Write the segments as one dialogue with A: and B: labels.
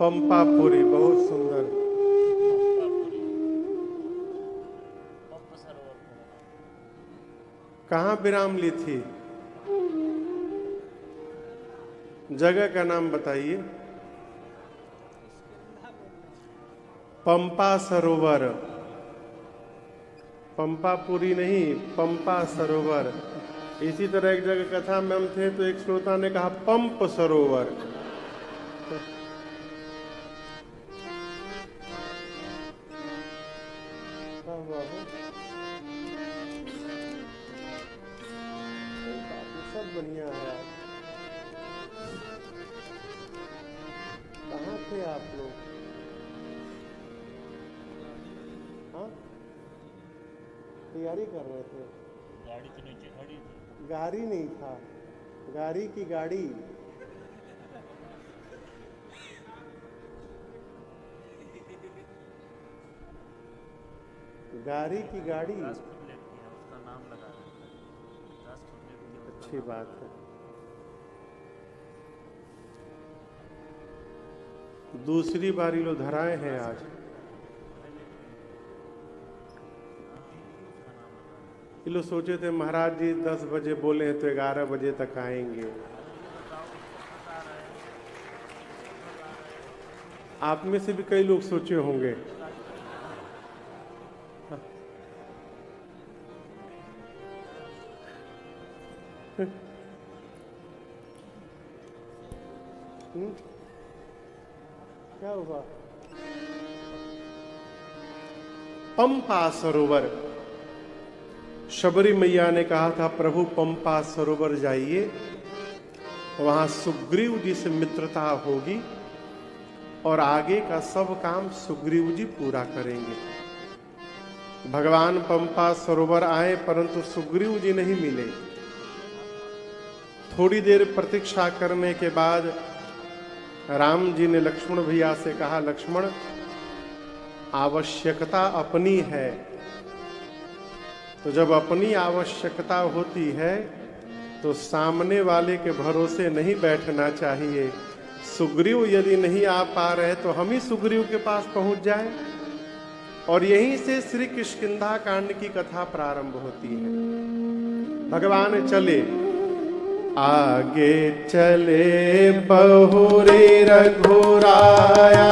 A: पंपापुरी, बहुत सुंदर। कहाँ विराम ली थी? जगह का नाम बताइए। पंपा सरोवर, पंपापुरी नहीं, पंपा सरोवर। इसी तरह एक जगह कथा में हम थे तो एक श्रोता ने कहा पंप सरोवर। सब बढ़िया है। कहाँ थे आप लोग? हाँ, तैयारी कर रहे थे?
B: गाड़ी तो नीचे खड़ी थी।
A: गाड़ी नहीं था, गाड़ी की गाड़ी। गाड़ी की गाड़ी।
B: उसका नाम लगा
A: अच्छी बात है। दूसरी बारी लो धराए हैं आज। ये लोग सोचे थे महाराज जी 10 बजे बोले हैं तो 11 बजे तक आएंगे। आप में से भी कई लोग सोचे होंगे। क्या हुआ? पंपा सरोवर, शबरी मैया ने कहा था प्रभु पंपा सरोवर जाइए, वहां सुग्रीव जी से मित्रता होगी और आगे का सब काम सुग्रीव जी पूरा करेंगे। भगवान पंपा सरोवर आए परंतु सुग्रीव जी नहीं मिले। थोड़ी देर प्रतीक्षा करने के बाद राम जी ने लक्ष्मण भैया से कहा लक्ष्मण, आवश्यकता अपनी है, तो जब अपनी आवश्यकता होती है तो सामने वाले के भरोसे नहीं बैठना चाहिए। सुग्रीव यदि नहीं आ पा रहे तो हम ही सुग्रीव के पास पहुंच जाएं। और यहीं से श्री किष्किंधा कांड की कथा प्रारंभ होती है। भगवान चले, आगे चले बहुरी रघुराया,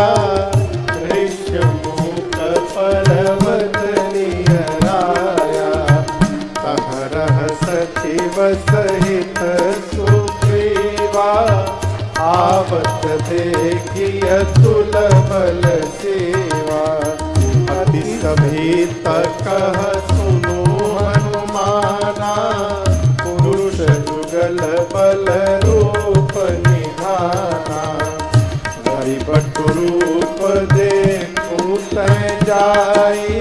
A: ऋष्यमुख पर्वत निहराया, तहरह सचिव सहित सुग्रीवा, आवत देखिय तुल बल सेवा, अति सभीत कह सुनो हनुमाना, पुरुष जुगल बल रूप निधाना, हरिभट रूप देखूं तै जाई,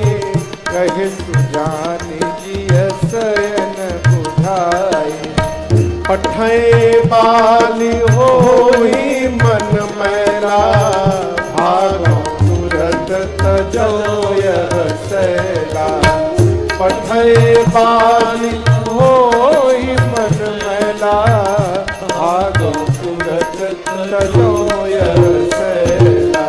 A: कहे सुजानि जिय शयन बुझाई, पठै बाली होई मन मैला, भागो तुरत तजो यह सैला, पठै बाली होई मन मैला, भागो तुरत तजो यह सैला।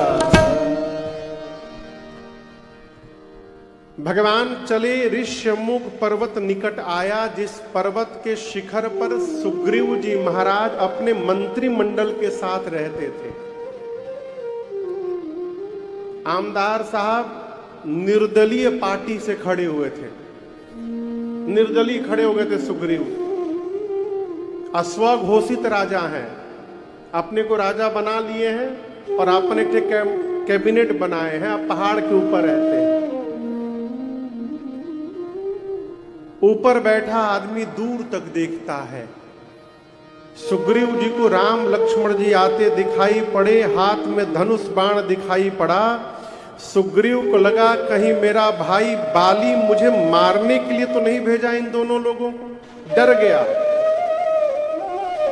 A: भगवान चले, ऋष्यमुख पर्वत निकट आया, जिस पर्वत के शिखर पर सुग्रीव जी महाराज अपने मंत्रिमंडल के साथ रहते थे। आमदार साहब निर्दलीय पार्टी से खड़े हुए थे, निर्दलीय खड़े हो गए थे सुग्रीव। अस्वघोषित राजा हैं, अपने को राजा बना लिए हैं और अपने के कैबिनेट बनाए हैं। आप पहाड़ के ऊपर रहते हैं, ऊपर बैठा आदमी दूर तक देखता है। सुग्रीव जी को राम लक्ष्मण जी आते दिखाई पड़े, हाथ में धनुष बाण दिखाई पड़ा। सुग्रीव को लगा कहीं मेरा भाई बाली मुझे मारने के लिए तो नहीं भेजा इन दोनों लोगों को। डर गया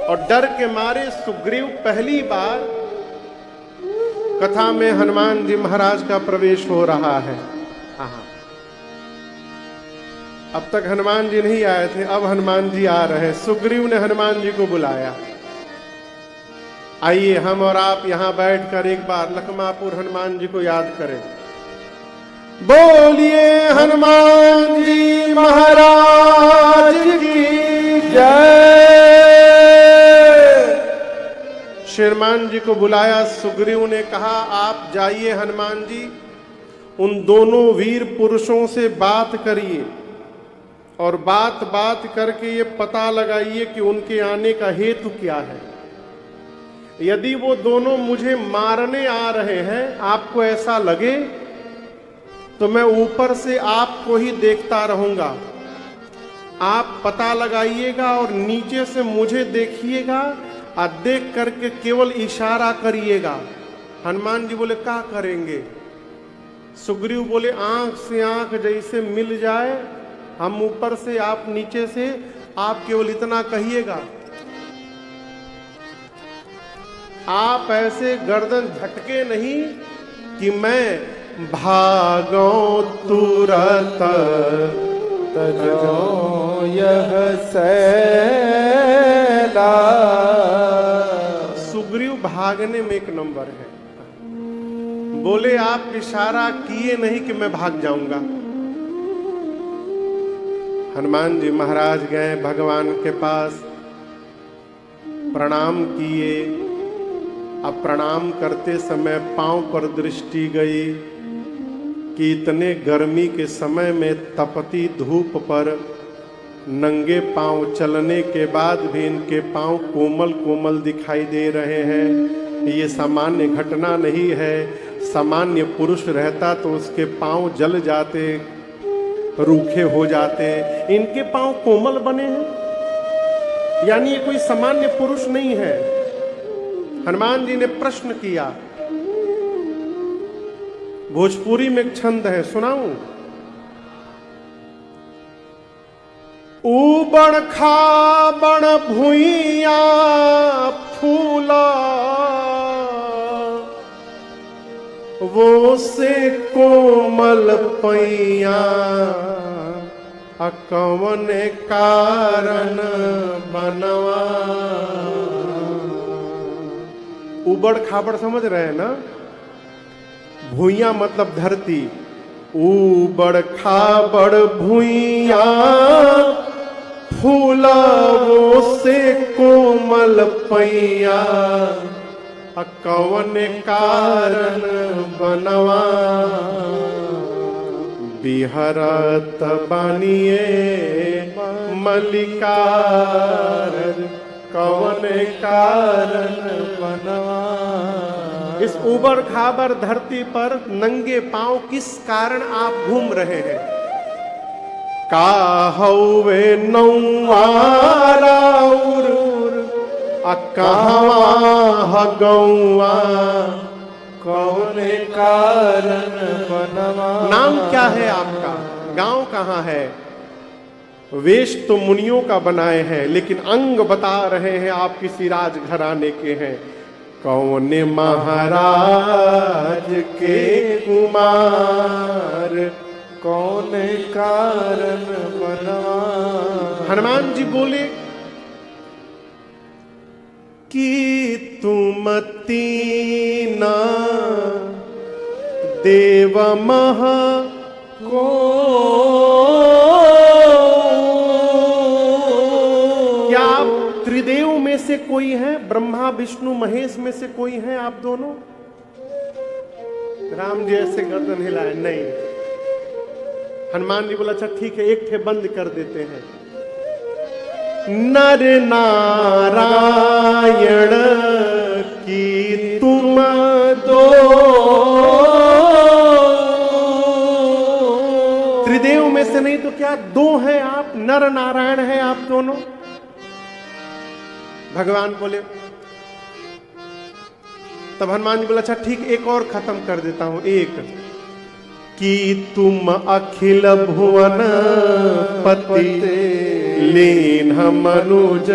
A: और डर के मारे सुग्रीव पहली बार कथा में हनुमान जी महाराज का प्रवेश हो रहा है। अब तक हनुमान जी नहीं आए थे, अब हनुमान जी आ रहे हैं। सुग्रीव ने हनुमान जी को बुलाया। आइए हम और आप यहां बैठकर एक बार लखमापुर हनुमान जी को याद करें। बोलिए हनुमान जी महाराज की जय। श्रीमान जी को बुलाया, सुग्रीव ने कहा आप जाइए हनुमान जी, उन दोनों वीर पुरुषों से बात करिए और बात करके ये पता लगाइए कि उनके आने का हेतु क्या है। यदि वो दोनों मुझे मारने आ रहे हैं, आपको ऐसा लगे, तो मैं ऊपर से आपको ही देखता रहूंगा। आप पता लगाइएगा और नीचे से मुझे देखिएगा और देख करके केवल इशारा करिएगा। हनुमान जी बोले क्या करेंगे? सुग्रीव बोले आंख से आंख जैसे मिल जाए, हम ऊपर से आप नीचे से, आप केवल इतना कहिएगा। आप ऐसे गर्दन झटके नहीं कि मैं भागो तुरंत तजो यह सैला। सुग्रीव भागने में एक नंबर है। बोले आप इशारा किए नहीं कि मैं भाग जाऊंगा। हनुमान जी महाराज गए भगवान के पास, प्रणाम किए। अब प्रणाम करते समय पांव पर दृष्टि गई कि इतने गर्मी के समय में तपती धूप पर नंगे पांव चलने के बाद भी इनके पांव कोमल कोमल दिखाई दे रहे हैं। ये सामान्य घटना नहीं है। सामान्य पुरुष रहता तो उसके पांव जल जाते, रूखे हो जाते। इनके पांव कोमल बने हैं, यानी ये कोई सामान्य पुरुष नहीं है। हनुमान जी ने प्रश्न किया। भोजपुरी में एक छंद है, सुनाऊं? ऊबड़ खाबड़ भुइया फूला, वो से कोमल पैया, कौन कारण बनवा। ऊबड़ खाबड़ समझ रहे हैं ना? भुइया मतलब धरती। ऊबड़ खाबड़ भुइया फूला, वो से कोमल पैया, कौन कारण बनवा। बिहरत बानिए मलिकार, कौन कारण बनवा। इस उबड़ खाबड़ धरती पर नंगे पांव किस कारण आप घूम रहे हैं? का हौवे नौआरा कहवा गौआ, कौन कारण बनवा। नाम क्या है आपका? गांव कहाँ है? वेश तो मुनियों का बनाए हैं, लेकिन अंग बता रहे हैं आप किसी राज घराने के हैं। कौन महाराज के कुमार, कौन कारण बनवा। हनुमान जी बोले कि तुम तीना देव महा को, क्या आप त्रिदेव में से कोई है? ब्रह्मा विष्णु महेश में से कोई है आप दोनों? राम जी ऐसे गर्दन हिलाए, नहीं। हनुमान जी बोला अच्छा ठीक है, एक ठे बंद कर देते हैं। नर नारायण की तुम दो, त्रिदेव में से नहीं तो क्या दो हैं आप? नर नारायण हैं आप दोनों। भगवान बोले, तब हनुमान जी बोला अच्छा ठीक, एक और खत्म कर देता हूं। एक कि तुम अखिल भुवन पति, लीन मनुज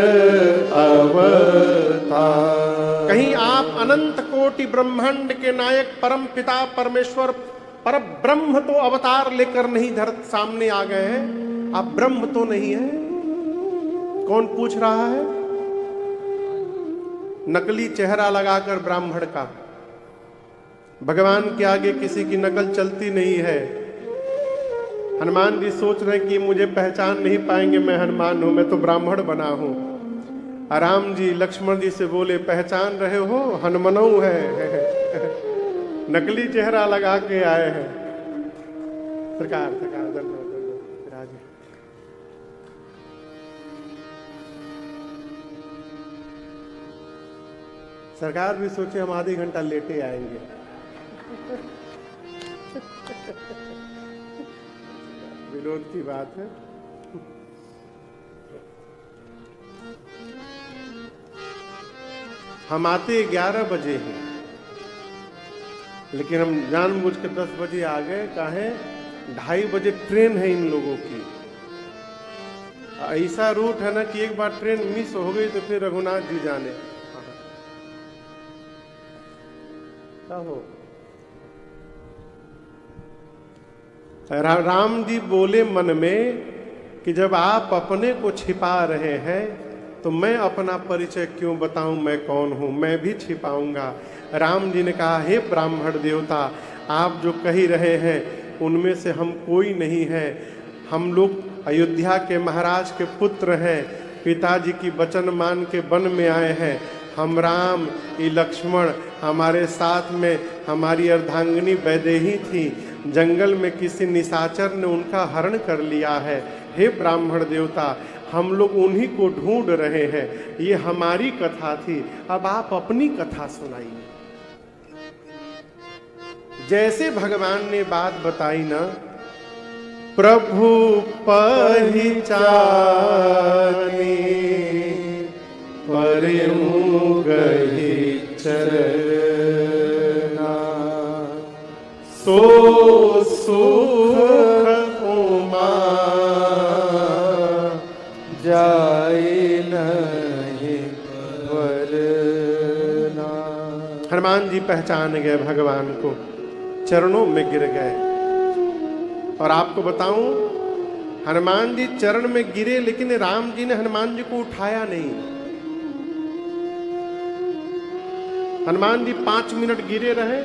A: अवतार। कहीं आप अनंत कोटि ब्रह्मांड के नायक परम पिता परमेश्वर पर ब्रह्म तो अवतार लेकर नहीं धरत सामने आ गए हैं? आप ब्रह्म तो नहीं है? कौन पूछ रहा है? नकली चेहरा लगाकर ब्राह्मण का। भगवान के आगे किसी की नकल चलती नहीं है। हनुमान जी सोच रहे कि मुझे पहचान नहीं पाएंगे, मैं हनुमान हूं, मैं तो ब्राह्मण बना हूं। राम जी लक्ष्मण जी से बोले, पहचान रहे हो, हनुमनऊ है। नकली चेहरा लगा के आए हैं। सरकार राजे। सरकार भी सोचे हम आधे घंटा लेटे आएंगे। विरोध की बात है। हम आते 11 बजे हैं, लेकिन हम जानबूझ के 10 बजे आ गए। काहे? 2:30 बजे ट्रेन है इन लोगों की। ऐसा रूट है ना कि एक बार ट्रेन मिस हो गई तो फिर रघुनाथ जी जाने क्या हो। राम जी बोले मन में कि जब आप अपने को छिपा रहे हैं तो मैं अपना परिचय क्यों बताऊं, मैं कौन हूं, मैं भी छिपाऊंगा। राम जी ने कहा, हे ब्राह्मण देवता, आप जो कह रहे हैं उनमें से हम कोई नहीं है। हम लोग अयोध्या के महाराज के पुत्र हैं, पिताजी की वचन मान के वन में आए हैं। हम राम, ये लक्ष्मण, हमारे साथ में हमारी अर्धांगिनी वैदेही थी। जंगल में किसी निशाचर ने उनका हरण कर लिया है। हे ब्राह्मण देवता, हम लोग उन्हीं को ढूंढ रहे हैं। ये हमारी कथा थी, अब आप अपनी कथा सुनाइए। जैसे भगवान ने बात बताई ना, प्रभु पहचानी परमु गहि चरना, सो सुख उमा जाए नहीं वरना। हनुमान जी पहचान गए भगवान को, चरणों में गिर गए। और आपको बताऊं, हनुमान जी चरण में गिरे, लेकिन राम जी ने हनुमान जी को उठाया नहीं। हनुमान जी 5 मिनट गिरे रहे।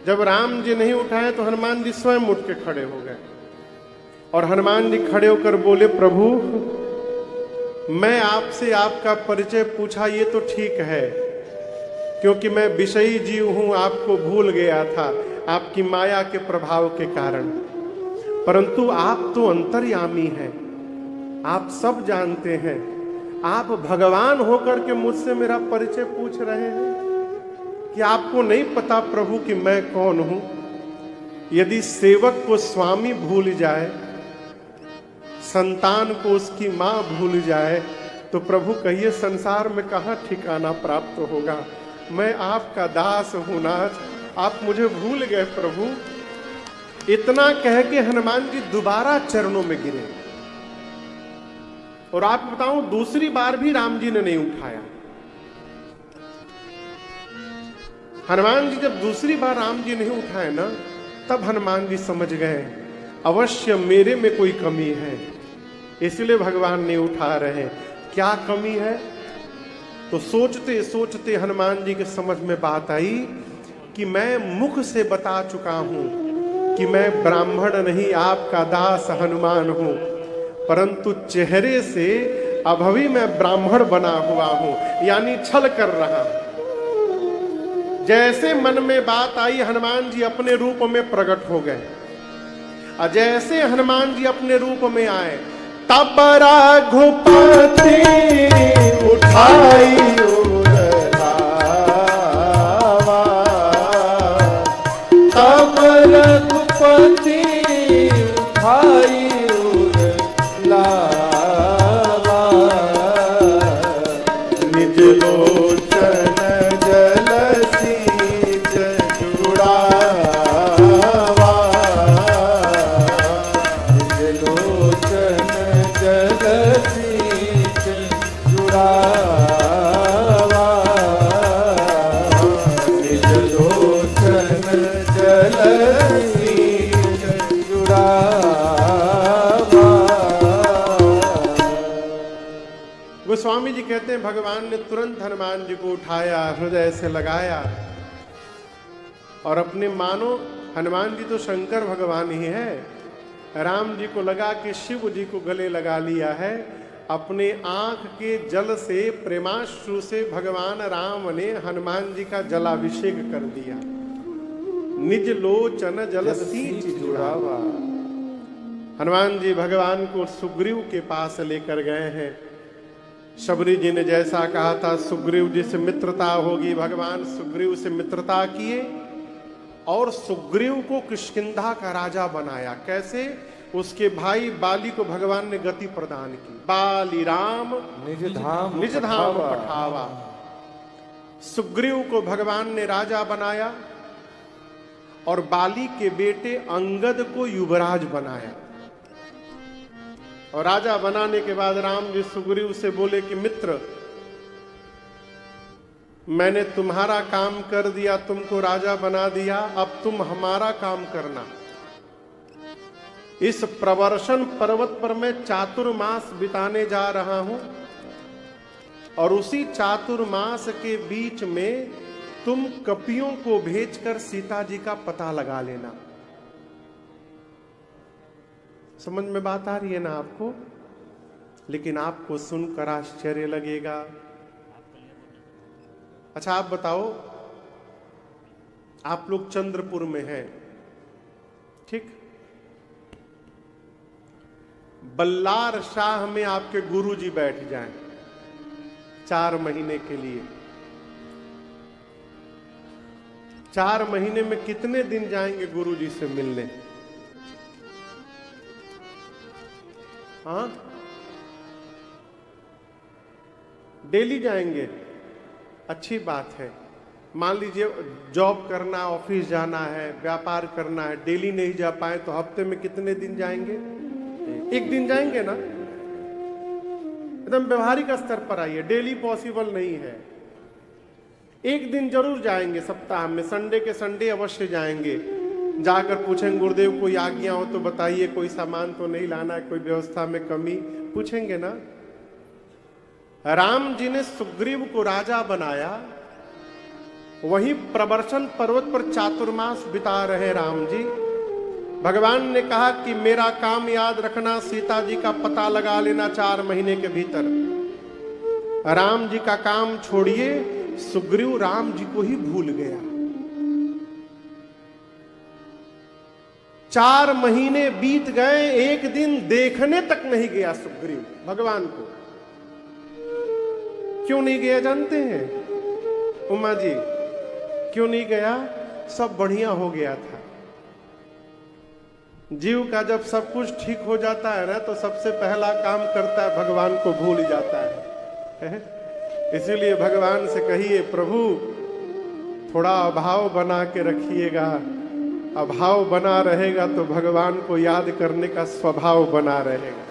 A: जब राम जी नहीं उठाए तो हनुमान जी स्वयं उठ के खड़े हो गए। और हनुमान जी खड़े होकर बोले, प्रभु मैं आपसे आपका परिचय पूछा ये तो ठीक है, क्योंकि मैं विषयी जीव हूं, आपको भूल गया था आपकी माया के प्रभाव के कारण। परंतु आप तो अंतर्यामी हैं, आप सब जानते हैं। आप भगवान होकर के मुझसे मेरा परिचय पूछ रहे हैं कि आपको नहीं पता प्रभु कि मैं कौन हूं। यदि सेवक को स्वामी भूल जाए, संतान को उसकी मां भूल जाए, तो प्रभु कहिए संसार में कहां ठिकाना प्राप्त होगा। मैं आपका दास हूं नाथ, आप मुझे भूल गए प्रभु। इतना कह के हनुमान जी दोबारा चरणों में गिरे। और आपको बताऊं, दूसरी बार भी राम जी ने नहीं उठाया। हनुमान जी जब दूसरी बार राम जी नहीं उठाए ना, तब हनुमान जी समझ गए अवश्य मेरे में कोई कमी है, इसलिए भगवान नहीं उठा रहे। क्या कमी है? तो सोचते सोचते हनुमान जी के समझ में बात आई कि मैं मुख से बता चुका हूं कि मैं ब्राह्मण नहीं, आपका दास हनुमान हूं, परंतु चेहरे से अभी मैं ब्राह्मण बना हुआ हूं, यानी छल कर रहा हूं। जैसे मन में बात आई, हनुमान जी अपने रूप में प्रकट हो गए। और जैसे हनुमान जी अपने रूप में आए, तब रघुपति उठाई उरलावा, तब रघुपति उठाई उरलावा, निज लोचन जलसीच जुड़ावा, निज लोचन जलसीच जुड़ावा। कहते हैं भगवान ने तुरंत हनुमान जी को उठाया, हृदय से लगाया और अपने मानो हनुमान जी तो शंकर भगवान ही है, राम जी को लगा कि शिव जी को गले लगा लिया है। अपने आंख के जल से, प्रेमाश्रु से भगवान राम ने हनुमान जी का जलाभिषेक कर दिया। निज लोचन जल सींच जुड़ावा। हनुमान जी भगवान को सुग्रीव के पास लेकर गए हैं। शबरी जी ने जैसा कहा था सुग्रीव जी से मित्रता होगी, भगवान सुग्रीव से मित्रता किए और सुग्रीव को किष्किंधा का राजा बनाया। कैसे? उसके भाई बाली को भगवान ने गति प्रदान की। बाली राम निज धाम पठावा। सुग्रीव को भगवान ने राजा बनाया और बाली के बेटे अंगद को युवराज बनाया। और राजा बनाने के बाद राम जी सुग्रीव से बोले कि मित्र, मैंने तुम्हारा काम कर दिया, तुमको राजा बना दिया, अब तुम हमारा काम करना। इस प्रवर्षण पर्वत पर मैं चातुर्मास बिताने जा रहा हूं और उसी चातुर्मास के बीच में तुम कपियों को भेजकर सीता जी का पता लगा लेना। समझ में बात आ रही है ना आपको? लेकिन आपको सुनकर आश्चर्य लगेगा। अच्छा आप बताओ, आप लोग चंद्रपुर में हैं, ठीक? बल्लार शाह में आपके गुरुजी बैठ जाएं 4 महीने के लिए। 4 महीने में कितने दिन जाएंगे गुरुजी से मिलने? हाँ, डेली जाएंगे, अच्छी बात है। मान लीजिए जॉब करना, ऑफिस जाना है, व्यापार करना है, डेली नहीं जा पाए तो हफ्ते में कितने दिन जाएंगे? 1 दिन जाएंगे ना? एकदम व्यवहारिक स्तर पर आइए, डेली पॉसिबल नहीं है। 1 दिन जरूर जाएंगे सप्ताह में, संडे के संडे अवश्य जाएंगे। जाकर पूछेंगे गुरुदेव कोई आज्ञा हो तो बताइए, कोई सामान तो नहीं लाना है, कोई व्यवस्था में कमी, पूछेंगे ना? राम जी ने सुग्रीव को राजा बनाया, वहीं प्रवर्षण पर्वत पर चातुर्मास बिता रहे राम जी। भगवान ने कहा कि मेरा काम याद रखना, सीता जी का पता लगा लेना 4 महीने के भीतर। राम जी का काम छोड़िए, सुग्रीव राम जी को ही भूल गया। 4 महीने बीत गए, 1 दिन देखने तक नहीं गया सुग्रीव भगवान को। क्यों नहीं गया जानते हैं उमा जी? क्यों नहीं गया? सब बढ़िया हो गया था। जीव का जब सब कुछ ठीक हो जाता है ना, तो सबसे पहला काम करता है भगवान को भूल जाता है। इसीलिए भगवान से कहिए प्रभु थोड़ा अभाव बना के रखिएगा। अभाव बना रहेगा तो भगवान को याद करने का स्वभाव बना रहेगा।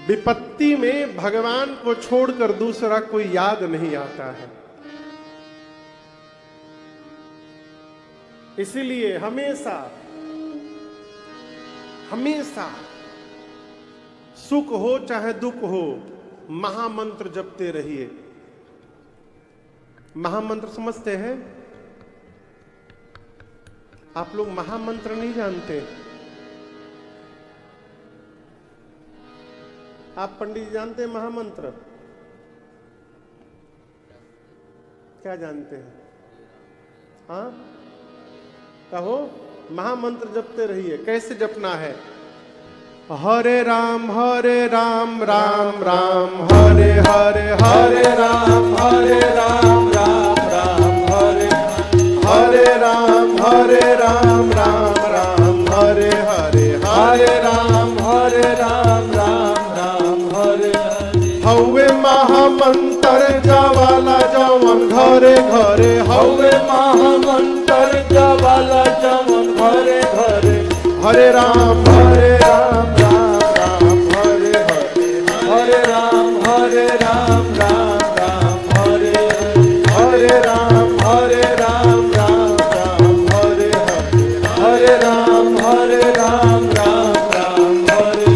A: विपत्ति में भगवान को छोड़कर दूसरा कोई याद नहीं आता है। इसीलिए हमेशा हमेशा सुख हो चाहे दुख हो, महामंत्र जपते रहिए। महामंत्र समझते हैं आप लोग? महामंत्र नहीं जानते? आप पंडित जी जानते हैं महामंत्र? क्या जानते हैं? हाँ कहो। महामंत्र जपते रहिए। कैसे जपना है? हरे राम राम राम हरे हरे, हरे राम राम राम हरे हरे राम राम राम हरे हरे, हरे राम राम राम हरे। हवे महामंत्र जवाला जवन घरे घरे, हवे महामंत्र जवाला जवन घरे घरे। हरे राम राम राम हरे हरे, हरे राम राम राम हरे हरे राम राम राम हरे हरे, हरे राम राम राम हरे।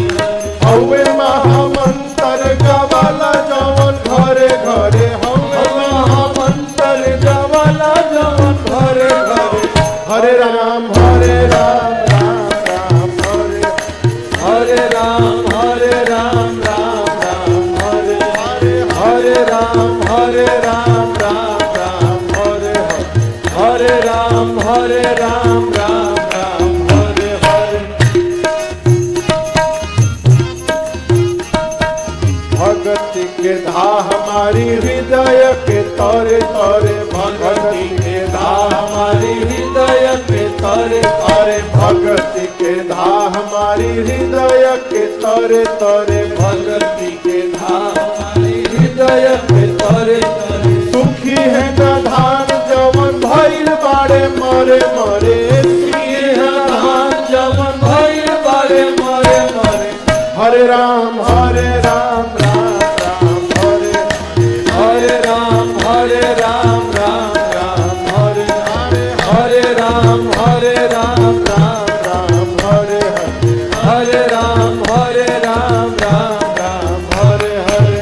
C: राम राम राम हरे हरे राम राम राम हरे हरे। भक्ति के धा हमारी हृदय के तोरे तोरे, भक्ति के धा हमारी हृदय के तोरे तोरे, भक्ति के धा हमारी हृदय के तोरे तोरे, भक्ति के धा हमारी हृदय के तोरे तोरे। सुखी है न धान जवन भइल बाड़े मरे मरे, सुखी है धान जवन भइल बाड़े मरे मरे। हरे राम राम राम हरे राम राम राम हरे हरे राम राम राम हरे हरे राम राम राम हरे हरे।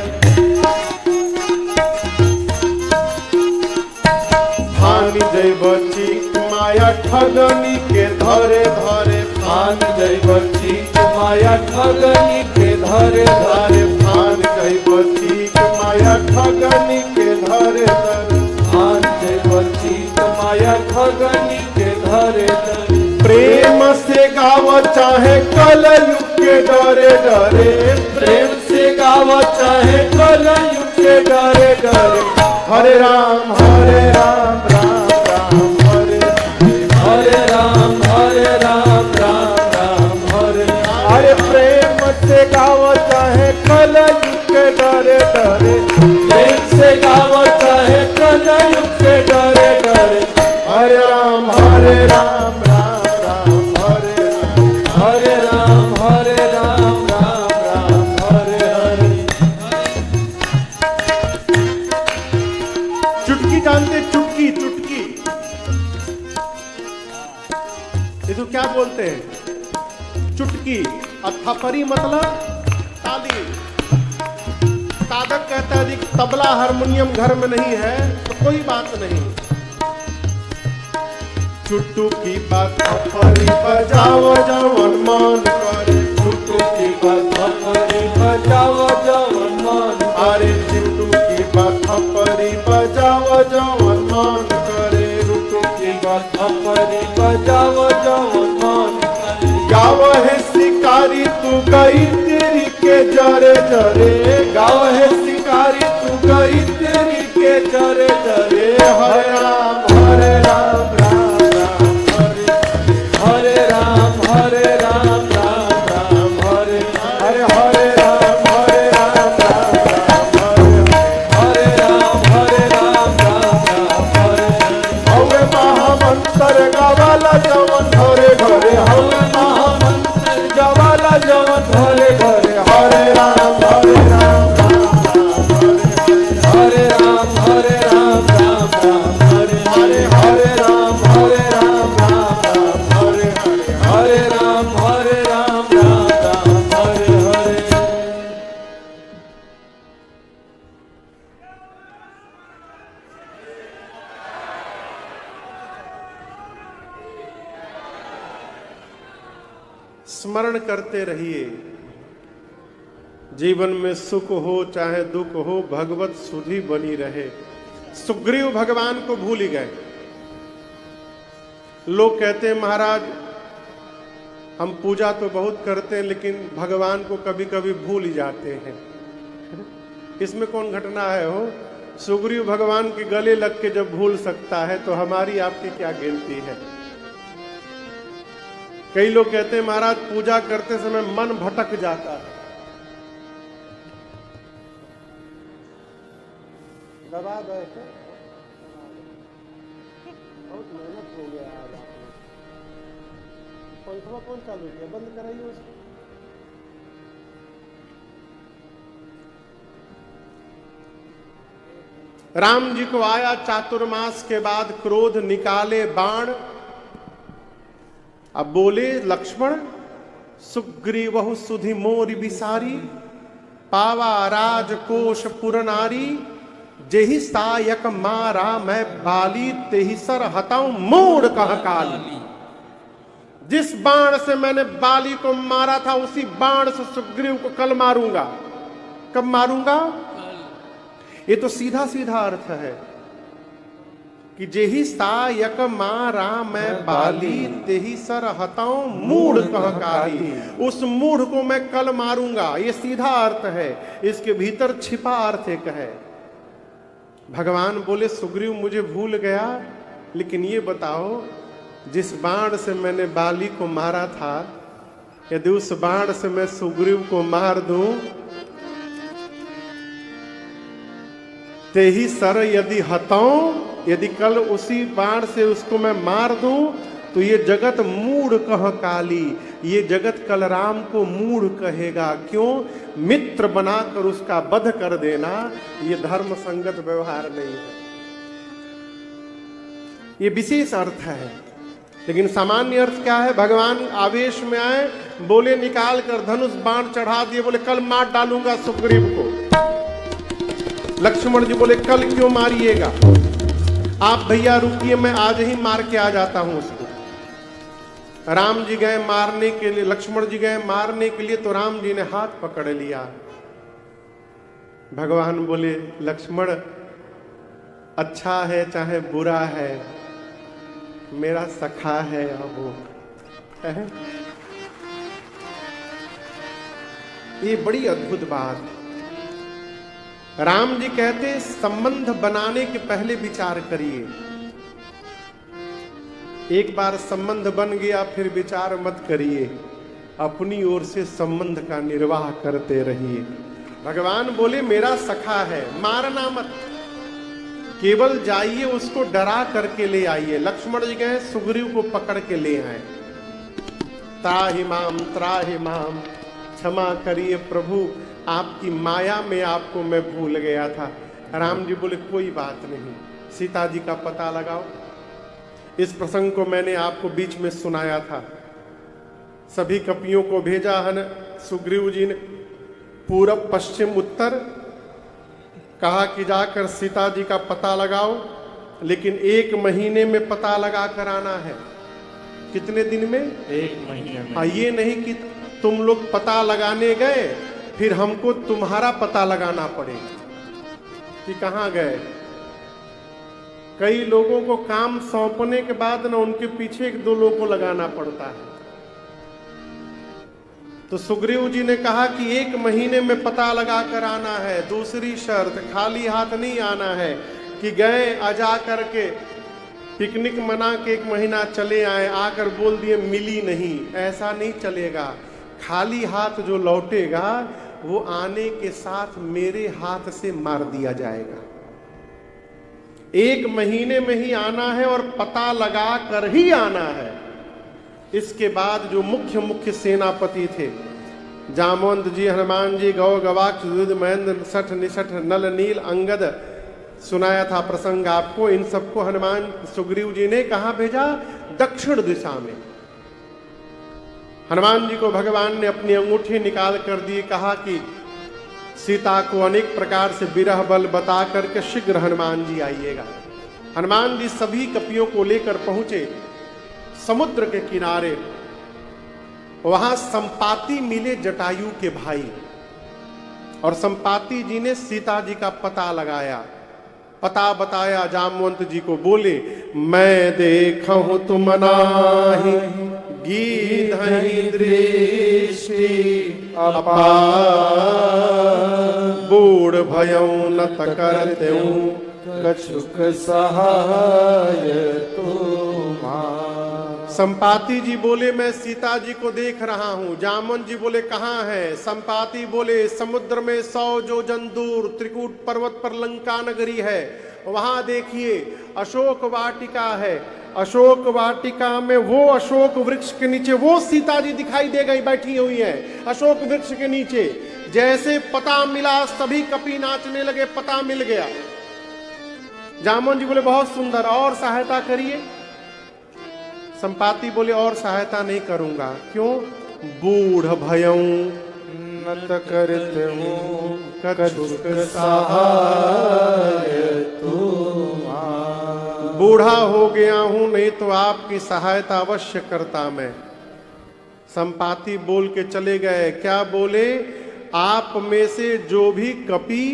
C: भानी जय बची माया ठगनी के धरे धरे, भानी जय बची माया ठगनी के धरे धरे, भान जय बची माया ठगनी के धरे धरे, भान जय बची माया ठगनी के धरे धरे। प्रेम से गाव चाहे कलयुग के डरे डरे, प्रेम से गाव चाहे कलयुग के डरे डरे। हरे राम राम राम हरे राम राम राम हरे। अरे प्रेम से गाव चाहे कलयुग के डरे डरे, प्रेम से गाव चाहे कलयुग के डरे डरे। हरे राम राम राम हरे राम राम राम हरे हरे।
A: चुटकी जानते? चुटकी चुटकी इसको क्या बोलते हैं? चुटकी। और थपरी मतलब ताली। साधक कहता है कि तबला हारमोनियम घर में नहीं है तो कोई बात नहीं, चुटकी बात थपरी बजाओ जवन मन करे, चुटकी बात थपरी बजाओ जवन मन। अरे चुटकी बात थपरी बजाओ जवन मन करे, चुटकी बात थपरी बजाओ जवन मन करे। गाव है शिकारी तू गई तेरी के जरे जरे, गाव है शिकारी तू गई तेरी के जरे जरे। हरे राम राम हरे राम राम राम हरे हरे राम राम हरे राम राम हरे। हवे महामंत्र गवाला जवन घरे घरे, हवे महामंत्र गवाला जवन घरे घरे। हरे राम हरे राम राम हरे हरे हरे राम राम हरे हरे राम राम हरे हरे। स्मरण करते रहिए, जीवन में सुख हो चाहे दुख हो भगवत सुधि बनी रहे। सुग्रीव भगवान को भूल ही गए। लोग कहते हैं महाराज हम पूजा तो बहुत करते हैं लेकिन भगवान को कभी कभी भूल ही जाते हैं। इसमें कौन घटना है हो? सुग्रीव भगवान के गले लग के जब भूल सकता है तो हमारी आपकी क्या गिनती है। कई लोग कहते हैं महाराज पूजा करते समय मन भटक जाता है। दबा गए थे, बहुत मेहनत हो गया आज आपने। पंखा कौन चालू किया? बंद कराइए उसको। राम जी को आया चातुर्मास के बाद क्रोध, निकाले बाण। अब बोले लक्ष्मण सुग्रीवहु सुधि मोरि बिसारी, पावा राजकोष पुरनारी, जेहि सायक मारा मैं बाली, तेहि सर हताऊं मोड़ कह काली। जिस बाण से मैंने बाली को मारा था उसी बाण से सुग्रीव को कल मारूंगा। कब मारूंगा? ये तो सीधा सीधा अर्थ है कि जेहि सायक मारा मैं बाली तेहि सर हताऊं मूढ़ कह काली। उस मूढ़ को मैं कल मारूंगा, ये सीधा अर्थ है। इसके भीतर छिपा अर्थ एक है। भगवान बोले सुग्रीव मुझे भूल गया, लेकिन ये बताओ जिस बाण से मैंने बाली को मारा था, यदि उस बाण से मैं सुग्रीव को मार दूं, तेहि सर यदि हताऊं, यदि कल उसी बाण से उसको मैं मार दूं, तो ये जगत मूढ़ कह काली, ये जगत कल राम को मूढ़ कहेगा। क्यों? मित्र बनाकर उसका वध कर देना ये धर्म संगत व्यवहार नहीं है। ये विशेष अर्थ है, लेकिन सामान्य अर्थ क्या है? भगवान आवेश में आए, बोले निकाल कर धनुष बाण चढ़ा दिए, बोले कल मार डालूंगा सुग्रीव को। लक्ष्मण जी बोले कल क्यों मारिएगा, आप भैया रुकिए, मैं आज ही मार के आ जाता हूं उसको। राम जी गए मारने के लिए, लक्ष्मण जी गए मारने के लिए, तो राम जी ने हाथ पकड़ लिया। भगवान बोले लक्ष्मण अच्छा है चाहे बुरा है, मेरा सखा है अब वो है। ये बड़ी अद्भुत बात। राम जी कहते संबंध बनाने के पहले विचार करिए। एक बार संबंध बन गया फिर विचार मत करिए, अपनी ओर से संबंध का निर्वाह करते रहिए। भगवान बोले मेरा सखा है, मारना मत, केवल जाइए उसको डरा करके ले आइए। लक्ष्मण जी गए सुग्रीव को पकड़ के ले आए। त्राहि माम, क्षमा करिए प्रभु, आपकी माया में आपको मैं भूल गया था। राम जी बोले कोई बात नहीं, सीता जी का पता लगाओ। इस प्रसंग को मैंने आपको बीच में सुनाया था। सभी कपियों को भेजा है सुग्रीव जी ने, पूरब पश्चिम उत्तर, कहा कि जाकर सीता जी का पता लगाओ, लेकिन 1 महीने में पता लगा कर आना है। कितने दिन में?
B: 1 महीने में।
A: हाँ, ये नहीं कि तुम लोग पता लगाने गए फिर हमको तुम्हारा पता लगाना पड़ेगा कि कहाँ गए। कई लोगों को काम सौंपने के बाद ना उनके पीछे 1-2 लोगों को लगाना पड़ता है। तो सुग्रीव जी ने कहा कि 1 महीने में पता लगा कर आना है। दूसरी शर्त, खाली हाथ नहीं आना है कि गए अजा करके पिकनिक मना के 1 महीना चले आए, आकर बोल दिए मिली नहीं, ऐसा नहीं चलेगा। खाली हाथ जो लौटेगा वो आने के साथ मेरे हाथ से मार दिया जाएगा। 1 महीने में ही आना है और पता लगा कर ही आना है। इसके बाद जो मुख्य सेनापति थे, जामवंत जी, हनुमान जी, गौ गवाक्ष, युध, महेंद्र, सठ, निसठ, नल, नील, अंगद, सुनाया था प्रसंग आपको। इन सबको हनुमान सुग्रीव जी ने कहां भेजा? दक्षिण दिशा में। हनुमान जी को भगवान ने अपनी अंगूठी निकाल कर दी, कहा कि सीता को अनेक प्रकार से विरह बल बता करके शीघ्र हनुमान जी आइएगा। हनुमान जी सभी कपियों को लेकर पहुंचे समुद्र के किनारे। वहां संपाति मिले जटायु के भाई, और संपाति जी ने सीता जी का पता लगाया, पता बताया जामवंत जी को। बोले मैं देखूं तुम नाही गीधहि दृष्टि अपार, बूढ़ भयउ न करतेउ कछुक सहाय तुम्हार। संपाति जी बोले मैं सीता जी को देख रहा हूं। जामवंत जी बोले कहां है? संपाति बोले समुद्र में 100 योजन दूर त्रिकूट पर्वत पर लंका नगरी है, वहां देखिए अशोक वाटिका है। अशोक वाटिका में वो अशोक वृक्ष के नीचे वो सीता जी दिखाई दे गई, बैठी हुई है अशोक वृक्ष के नीचे। जैसे पता मिला सभी कपि नाचने लगे, पता मिल गया। जामवंत जी बोले बहुत सुंदर, और सहायता करिए। संपाति बोले और सहायता नहीं करूंगा। क्यों? बूढ़ भयऊ नत करते हूँ कछुक सहाय तुम्हार। बूढ़ा हो गया हूं, नहीं तो आपकी सहायता अवश्य करता मैं। संपाति बोल के चले गए। क्या बोले? आप में से जो भी कपि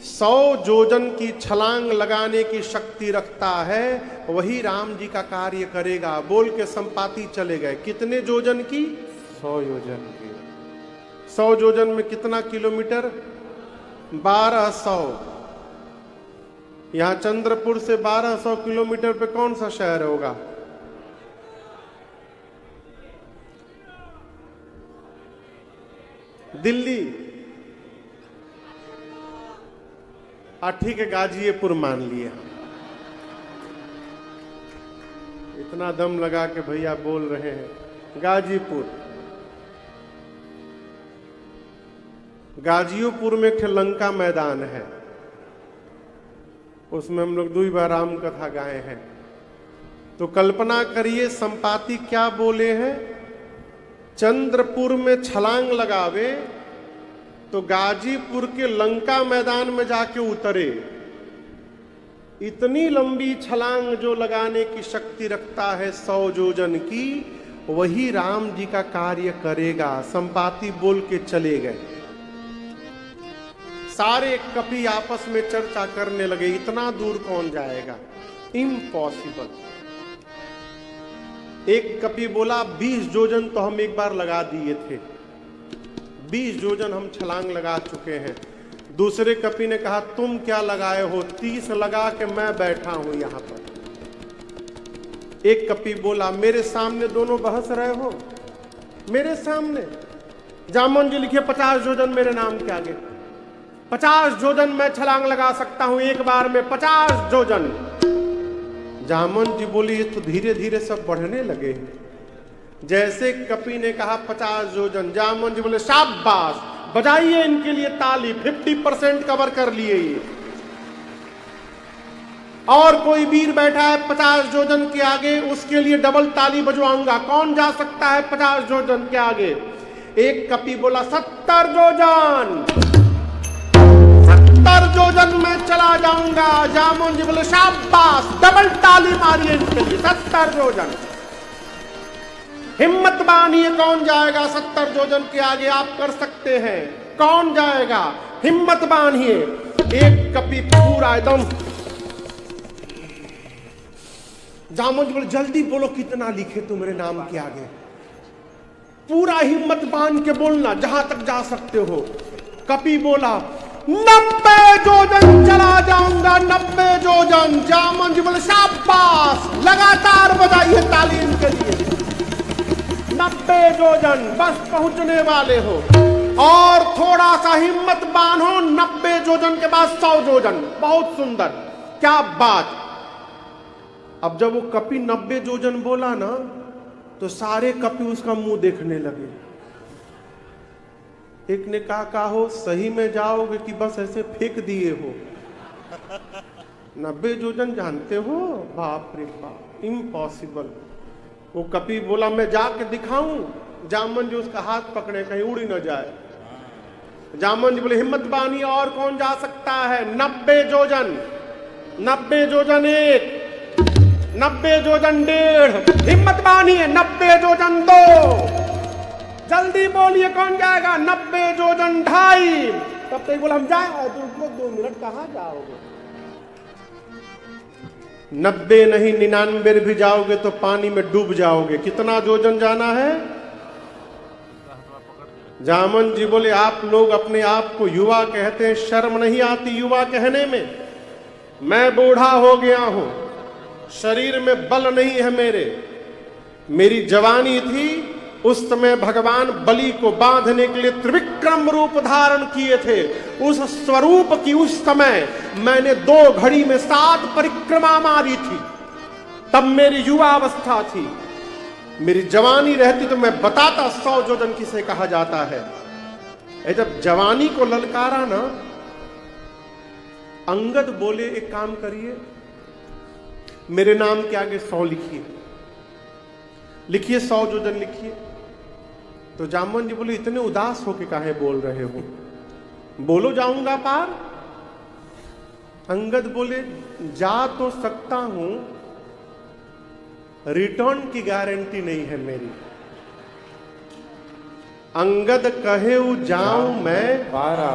A: 100 जोजन की छलांग लगाने की शक्ति रखता है, वही राम जी का कार्य करेगा। बोल के संपाति चले गए। कितने जोजन की?
C: 100 योजन की।
A: 100 जोजन में कितना किलोमीटर? 1200। यहां चंद्रपुर से 1200 किलोमीटर पे कौन सा शहर होगा? दिल्ली। ठीक है, गाजीपुर मान लिया। इतना दम लगा के भैया बोल रहे हैं गाजीपुर। गाजीपुर में लंका मैदान है, उसमें हम लोग 2 बार राम कथा गाए हैं। तो कल्पना करिए संपाति क्या बोले हैं। चंद्रपुर में छलांग लगावे तो गाजीपुर के लंका मैदान में जाके उतरे। इतनी लंबी छलांग जो लगाने की शक्ति रखता है 100 जोजन की, वही राम जी का कार्य करेगा। संपाति बोल के चले गए। सारे कपि आपस में चर्चा करने लगे, इतना दूर कौन जाएगा, इम्पॉसिबल। एक कपि बोला 20 जोजन तो हम एक बार लगा दिए थे, 20 जोजन हम छलांग लगा चुके हैं। दूसरे कपि ने कहा तुम क्या लगाए हो, 30 लगा के मैं बैठा हूं यहां पर। एक कपि बोला मेरे सामने दोनों बहस रहे हो, मेरे सामने। जामन जी लिखिए 50 जोजन मेरे नाम के आगे। 50 जोजन मैं छलांग लगा सकता हूं एक बार में, 50 जोजन। जामन जी बोली ये तो धीरे धीरे सब बढ़ने लगे हैं। जैसे कपि ने कहा 50 जोजन, जामन जी बोले शाबाश, बजाइए इनके लिए ताली, 50% कवर कर लिए ये। और कोई वीर बैठा है 50 जोजन के आगे, उसके लिए डबल ताली बजवाऊंगा। कौन जा सकता है 50 जोजन के आगे? एक कपि बोला 70 जोजन, 70 जोजन मैं चला जाऊंगा। जामुन जी बोले शाबाश, डबल ताली मारिए इनके लिए, 70 जोजन। हिम्मत बांधिए, कौन जाएगा 70 जोजन के आगे? आप कर सकते हैं, कौन जाएगा? हिम्मत बांधिए। एक कपि पूरा एकदम, जामुन जी बोले जल्दी बोलो कितना लिखे तुम्हारे नाम के आगे। पूरा हिम्मत बांध के बोलना, जहां तक जा सकते हो। कपि बोला 90 जोजन चला जाऊंगा, 90 जोजन। जामुन जी बोले शाबाश, लगातार बजाइए ताली इनके लिए। 90 जोजन, बस पहुंचने वाले हो। और थोड़ा सा हिम्मत बांधो, 90 जोजन के बाद 100 जोजन। बहुत सुंदर, क्या बात। अब जब वो कपि 90 जोजन बोला ना, तो सारे कपि उसका मुंह देखने लगे। एक ने कहा हो सही में जाओगे कि बस ऐसे फेंक दिए हो? 90 जोजन जानते हो? बाप रे बाप, इम्पॉसिबल। वो कपि बोला मैं जाके दिखाऊं? जामन जी उसका हाथ पकड़े कहीं उड़ न जाए। जामन जी बोले हिम्मत बानी, और कौन जा सकता है? 90 जोजन, 90 जोजन 1, 90 जोजन 1.5, हिम्मत बानी है। 90 जोजन 2, जल्दी बोलिए कौन जाएगा? 90 जोजन 2.5। तब तक बोला हम जाए, तुम 2 मिनट कहां जाओगे? 90 नहीं 99 भी जाओगे तो पानी में डूब जाओगे। कितना जोजन जाना है? जामन जी बोले आप लोग अपने आप को युवा कहते हैं, शर्म नहीं आती युवा कहने में? मैं बूढ़ा हो गया हूं, शरीर में बल नहीं है मेरी जवानी थी उस समय भगवान बलि को बांधने के लिए त्रिविक्रम रूप धारण किए थे। उस स्वरूप की उस समय मैंने 2 घड़ी में 7 परिक्रमा मारी थी। तब मेरी युवा अवस्था थी। मेरी जवानी रहती तो मैं बताता 100 जोजन किसे कहा जाता है। जब जवानी को ललकारा ना, अंगद बोले एक काम करिए, मेरे नाम के आगे 100 लिखिए, लिखिए 100 जोजन लिखिए। तो जामवन जी बोले इतने उदास होके काहे बोल रहे हो, बोलो जाऊंगा पार। अंगद बोले जा तो सकता हूं, रिटर्न की गारंटी नहीं है मेरी। अंगद कहे जाऊं मैं
C: पारा,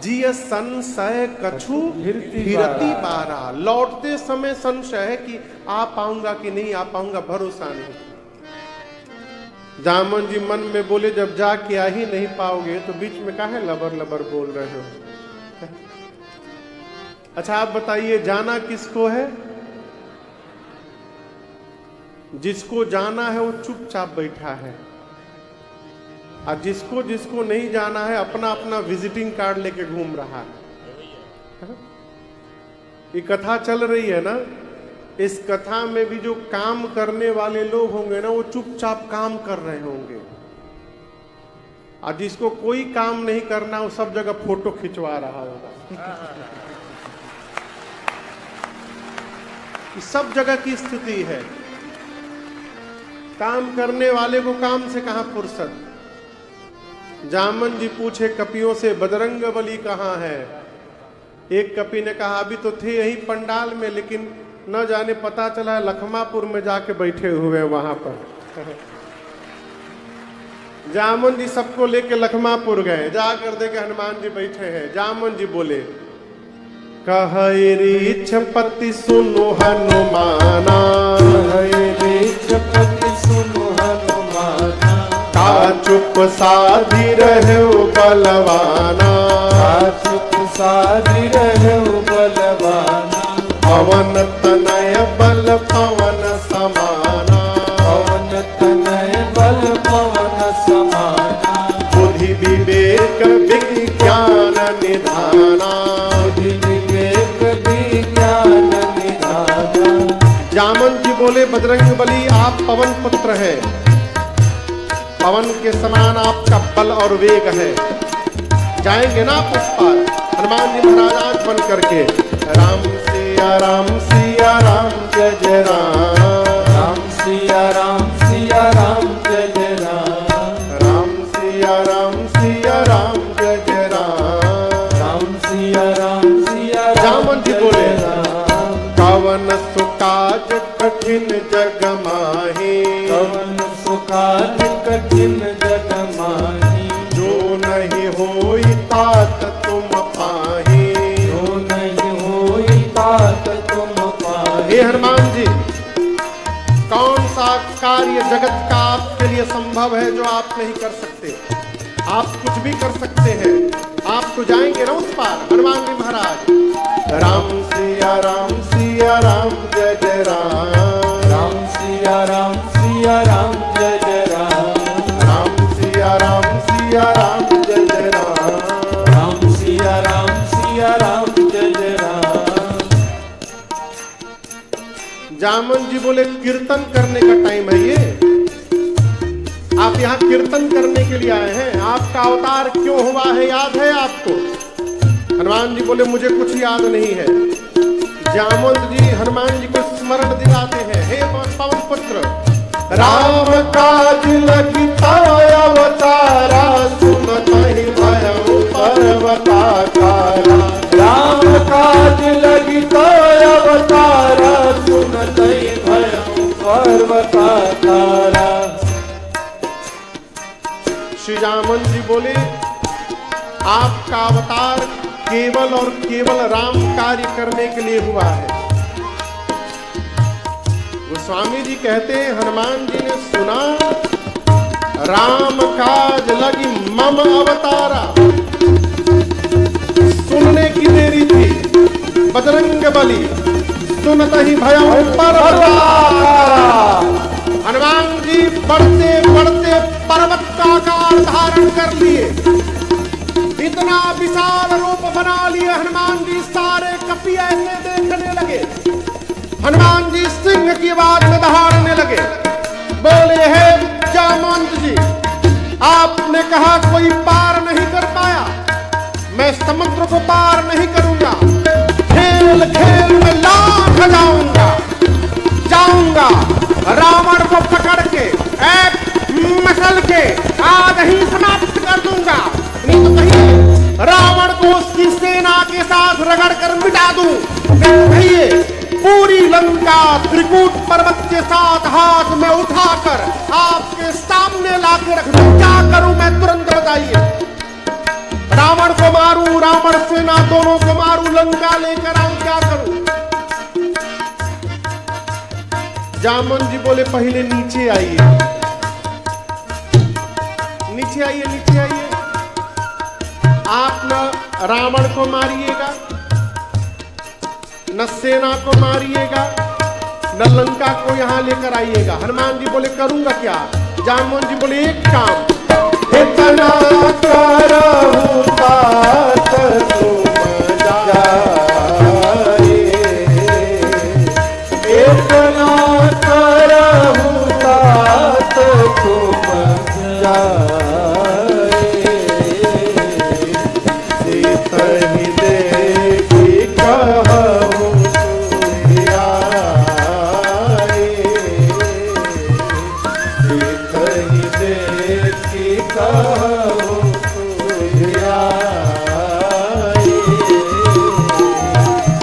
A: जिय संशय कछु फिरती बारा। लौटते समय संशय है कि आ पाऊंगा कि नहीं आ पाऊंगा, भरोसा नहीं। जामन जी मन में बोले जब जाके आ ही नहीं पाओगे तो बीच में काहे लबर लबर बोल रहे हो। अच्छा आप बताइए जाना किसको है? जिसको जाना है वो चुपचाप बैठा है, और जिसको जिसको नहीं जाना है अपना अपना विजिटिंग कार्ड लेके घूम रहा है। ये कथा चल रही है ना, इस कथा में भी जो काम करने वाले लोग होंगे ना वो चुपचाप काम कर रहे होंगे, और जिसको कोई काम नहीं करना वो सब जगह फोटो खिंचवा रहा होगा। सब जगह की स्थिति है। काम करने वाले को काम से कहां फुर्सत। जामन जी पूछे कपियों से बजरंग बली कहाँ है? एक कपि ने कहा अभी तो थे यही पंडाल में, लेकिन न जाने पता चला लखमापुर में जाके बैठे हुए वहां पर। जामन जी सबको लेके लखमापुर गए, जाकर देखे हनुमान जी बैठे हैं। जामन जी बोले कहरी छपति सुनो हनुमाना,
C: कहरी छपति सुनो हनुमाना,
A: का चुप साधी रहे बलवाना,
C: का चुप साधी रहे बलवाना,
A: पवन तनय बल पवन समाना,
C: पवन तनय बल पवन समाना,
A: बुद्धि विवेक विज्ञान निधाना,
C: बुद्धि विवेक विज्ञान निधाना।
A: जामन जी बोले बजरंग बली आप पवन पुत्र हैं, पवन के समान आपका बल और वेग है, जाएंगे ना आप उस पार। हनुमान जी महाराज आज बन करके राम सिया राम सिया राम जय जय राम,
C: राम सिया राम सिया राम जय जय राम,
A: राम सिया राम सिया राम जय जय राम,
C: राम सिया राम सिया राम।
A: जामन जी बोले कवन सुकाज कठिन जग माही,
C: कवन सुकाज कठिन जग माही,
A: जो नहीं होई तात तुम पाही,
C: जो नहीं होई तात तुम पाही।
A: हे हनुमान जी कौन सा कार्य जगत का आपके लिए संभव है जो आप नहीं कर सकते? आप कुछ भी कर सकते हैं, आप तो जाएंगे ना उस पार। हनुमान जी महाराज राम सिया राम जय जय राम,
C: राम सिया राम जय जय राम,
A: राम सिया राम जय जय राम,
C: राम सिया राम जय जय राम।
A: जामन जी बोले कीर्तन करने का टाइम है ये, आप यहाँ कीर्तन करने के लिए आए हैं, आपका अवतार क्यों हुआ है याद है आपको? हनुमान जी बोले मुझे कुछ याद नहीं है। जामवंत जी हनुमान जी को स्मरण दिलाते हैं, हे पवन पुत्र राम काज लगिता अवतारा, सुनत ही भयउ पर्वताकारा,
C: राम काज लगिता अवतारा, सुनत ही भयउ पर्वताकारा।
A: श्री जामन जी बोले आपका अवतार केवल और केवल राम कार्य करने के लिए हुआ है। गोस्वामी जी कहते हैं हनुमान जी ने सुना राम काज लगी मम अवतारा, सुनने की देरी थी। बजरंग बली सुनत ही भयउ पर्वताकारा। हनुमान जी बढ़ते बढ़ते पर्वत का आकार धारण कर लिए, इतना विशाल रूप बना लिए। हनुमान जी सारे कपि ऐसे देखने लगे, हनुमान जी सिंह की आवाज में दहाड़ने लगे, बोले हे जामवंत जी आपने कहा कोई पार नहीं कर पाया, मैं समुद्र को पार नहीं करूंगा, खेल खेल में लाख जाऊंगा, रावण को पकड़ के एक मसल के आज ही समाप्त कर दूंगा, नहीं तो कहिए रावण को उसकी सेना के साथ रगड़ कर मिटा दूं। कहिए पूरी लंका त्रिकूट पर्वत के साथ हाथ में उठाकर आपके सामने लाके रख दूं, क्या करूं मैं तुरंत बताइए। रावण को मारूं, रावण सेना दोनों को मारूं, लंका लेकर आऊं, क्या करूं? जामन जी बोले पहले नीचे आइए, नीचे आइए, नीचे आइए। आप न रावण को मारिएगा, न सेना को मारिएगा, न लंका को यहां लेकर आइएगा। हनुमान जी बोले करूंगा क्या? जामन जी बोले एक काम,
C: इतना करहु तात तुम जाए, इतना करहु तात तुम जाए, सीतहि देखि कहु सुधियाए, सीतहि देखि कहु सुधियाए,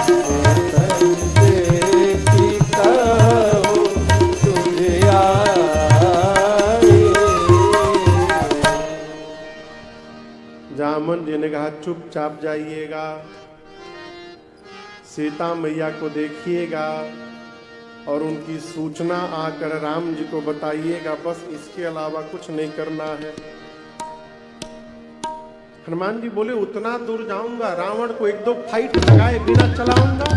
C: सीतहि देखि कहु सुधियाए।
A: जामन जी ने कहा चुपचाप जाइएगा, सीता मैया को देखिएगा और उनकी सूचना आकर राम जी को बताइएगा, बस इसके अलावा कुछ नहीं करना है। हनुमान जी बोले उतना दूर जाऊंगा, रावण को एक दो फाइट लगाए बिना चलाऊंगा,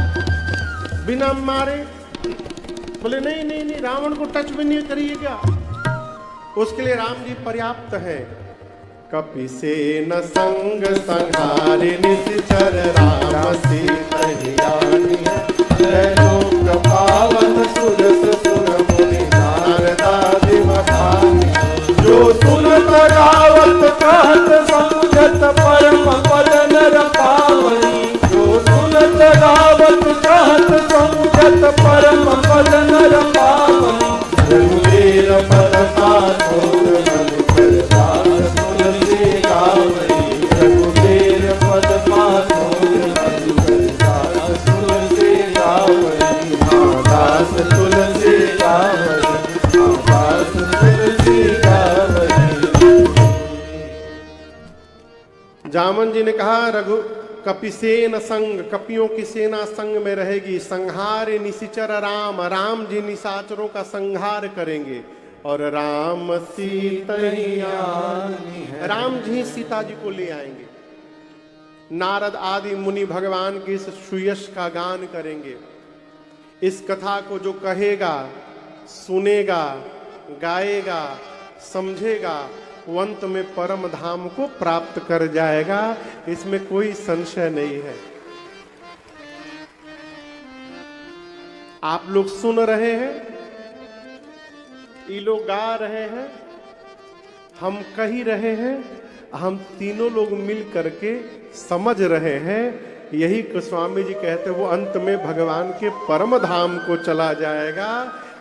A: बिना मारे? बोले नहीं नहीं नहीं, रावण को टच भी नहीं करिएगा। उसके लिए राम जी पर्याप्त है। कपिसेन संग संहारि निश्चर राम सीतहि आनिय, लोक पावन सुरस सुर मुनि नारदादि बखानी,
C: जो सुनत गावत कहत समझत परम पद नर पावनी, जो सुनत गावत कहत समझत परम पद नर पावनी, रघुवीर पद पाथोर मन करदास तुलसी गावनी, रघुवीर पद पाथोर मन करदास तुलसी गावनी, दास तुलसी गावनी, दास तुलसी गावनी।
A: जामन जी ने कहा रघु कपिसेन संग, कपियों की सेना संग में रहेगी, संहार निशिचर राम, राम जी निशाचरों का संहार करेंगे, और राम सीतहि आनी है, राम जी सीता जी को ले आएंगे। नारद आदि मुनि भगवान के इस सुयश का गान करेंगे। इस कथा को जो कहेगा, सुनेगा, गाएगा, समझेगा, वो अंत में परम धाम को प्राप्त कर जाएगा, इसमें कोई संशय नहीं है। आप लोग सुन रहे हैं, ये लोग गा रहे हैं, हम कही रहे हैं, हम तीनों लोग मिल करके समझ रहे हैं। यही स्वामी जी कहते हैं वो अंत में भगवान के परम धाम को चला जाएगा,